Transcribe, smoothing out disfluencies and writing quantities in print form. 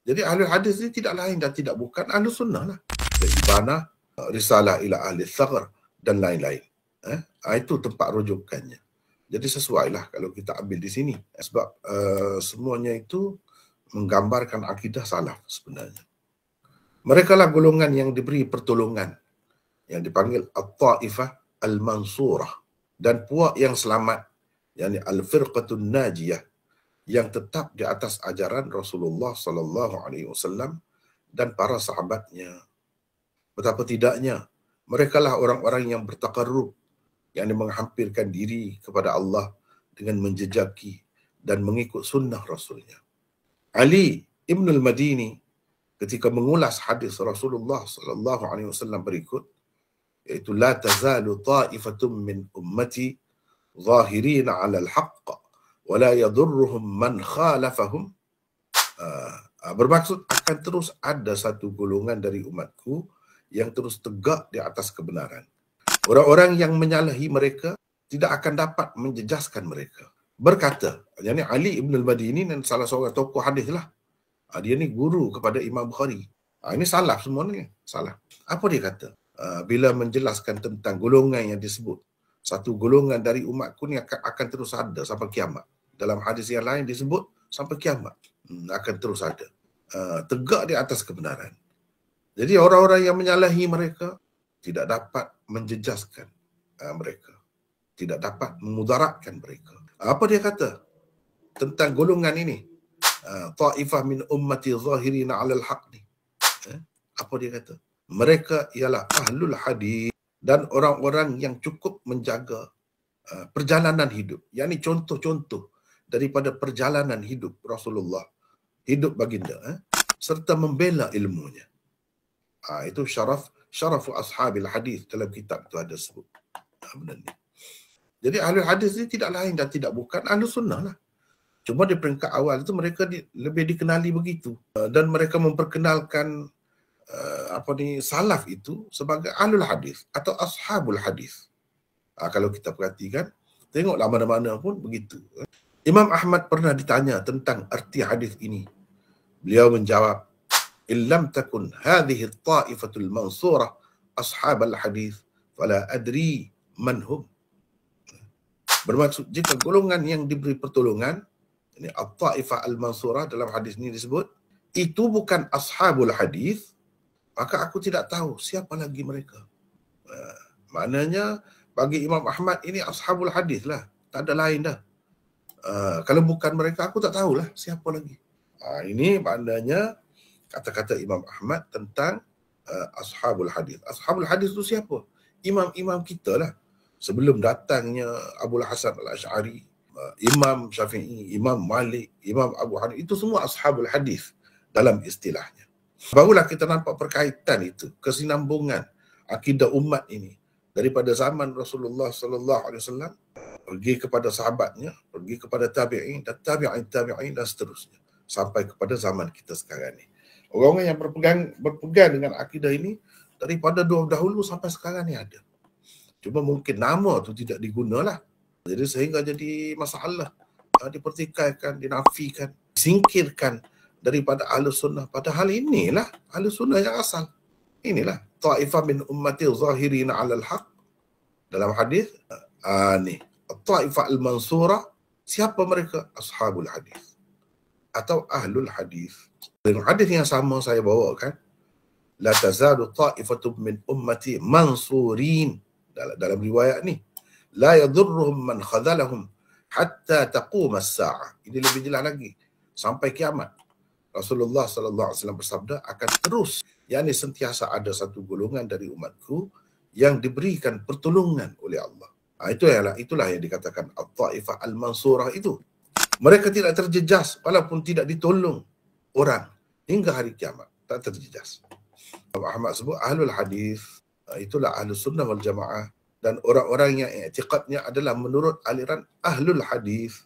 Jadi ahli hadis ini tidak lain dan tidak bukan ahli sunnah lah. Ibanah, risalah ila ahli thaqr dan lain-lain. Itu tempat rujukannya. Jadi sesuailah kalau kita ambil di sini. Sebab semuanya itu menggambarkan akidah salaf sebenarnya. Mereka lah golongan yang diberi pertolongan. Yang dipanggil At-Ta'ifah Al-Mansurah. Dan puak yang selamat. Yani Al-Firqatun Najiyah. Yang tetap di atas ajaran Rasulullah SAW dan para sahabatnya. Betapa tidaknya, mereka lah orang-orang yang bertaqarrub, yang menghampirkan diri kepada Allah dengan menjejaki dan mengikut sunnah Rasulnya. Ali Ibn al-Madini ketika mengulas hadis Rasulullah SAW berikut, iaitu la tazalu ta'ifatum min ummati zahirina 'ala al-haqq wala yadurruhum man khalafahum. Bermaksud akan terus ada satu golongan dari umatku yang terus tegak di atas kebenaran. Orang-orang yang menyalahi mereka tidak akan dapat menjejaskan mereka. Berkata, yani Ali Ibn al-Madini dan salah seorang tokoh hadis lah. Dia ni guru kepada Imam Bukhari. Ini salaf semuanya, salaf. Apa dia kata? Bila menjelaskan tentang golongan yang disebut, satu golongan dari umatku ni akan terus ada sampai kiamat. Dalam hadis yang lain disebut sampai kiamat akan terus ada. Tegak di atas kebenaran. Jadi orang-orang yang menyalahi mereka tidak dapat menjejaskan mereka. Tidak dapat memudaratkan mereka. Apa dia kata tentang golongan ini? Ta'ifah min ummati zahirina 'alal haq ni. Apa dia kata? Mereka ialah ahlul hadis dan orang-orang yang cukup menjaga perjalanan hidup. Yang ini contoh-contoh daripada perjalanan hidup Rasulullah, hidup baginda, serta membela ilmunya. Itu syarafu ashabil hadis dalam kitab itu ada sebut. Benar ni. Jadi ahli hadis ini tidak lain dan tidak bukan ahli sunnah lah. Cuma di peringkat awal itu mereka lebih dikenali begitu, dan mereka memperkenalkan salaf itu sebagai ahlul hadis atau ashabul hadis. Kalau kita perhatikan, tengoklah mana-mana pun begitu. Imam Ahmad pernah ditanya tentang arti hadis ini. Beliau menjawab, "Illam takun hadhihi at-ta'ifatul mansurah ashabal hadis, fala adri man hum." Bermaksud, jika golongan yang diberi pertolongan, ini at-ta'ifah al-mansurah dalam hadis ini disebut, itu bukan ashabul hadis, maka aku tidak tahu siapa lagi mereka. Maknanya bagi Imam Ahmad ini ashabul hadis lah, tak ada lain dah. Kalau bukan mereka, aku tak tahulah siapa lagi. Ini maknanya kata-kata Imam Ahmad tentang ashabul hadis. Ashabul hadis itu siapa? Imam-imam kita lah. Sebelum datangnya Abu Hasan al-Ash'ari, Imam Syafi'i, Imam Malik, Imam Abu Hanifah, itu semua ashabul hadis dalam istilahnya. Barulah kita nampak perkaitan itu, kesinambungan akidah umat ini daripada zaman Rasulullah SAW pergi kepada sahabatnya, pergi kepada tabi'in dan tabi'in dan seterusnya sampai kepada zaman kita sekarang ni. Orang-orang yang berpegang dengan akidah ini daripada dahulu sampai sekarang ni ada. Cuma mungkin nama tu tidak digunalah. Jadi sehingga jadi masalah, dipertikaikan, dinafikan, disingkirkan daripada Ahlus Sunnah. Padahal inilah Ahlus Sunnah yang asal. Inilah ta'ifah min ummati zahirina 'alal haq. Dalam hadis ni At-Ta'ifah Al-Mansurah, siapa mereka? Ashabul hadis atau ahlul hadis. Dengan hadis yang sama saya bawakan, la tazalu ta'ifatum min ummati mansurin. Dalam riwayat ni, la yadurruhum man khadhalahum hatta taqum as-sa'ah. Ini lebih jelas lagi, sampai kiamat. Rasulullah SAW bersabda, akan terus, yakni sentiasa ada satu golongan dari umatku yang diberikan pertolongan oleh Allah. Itulah yang dikatakan At-Ta'ifah Al-Mansurah itu. Mereka tidak terjejas walaupun tidak ditolong orang hingga hari kiamat. Tak terjejas. Ahmad sebut ahlul hadis, itulah ahlus sunnah wal jamaah, dan orang-orang yang i'tiqadnya adalah menurut aliran ahlul hadis.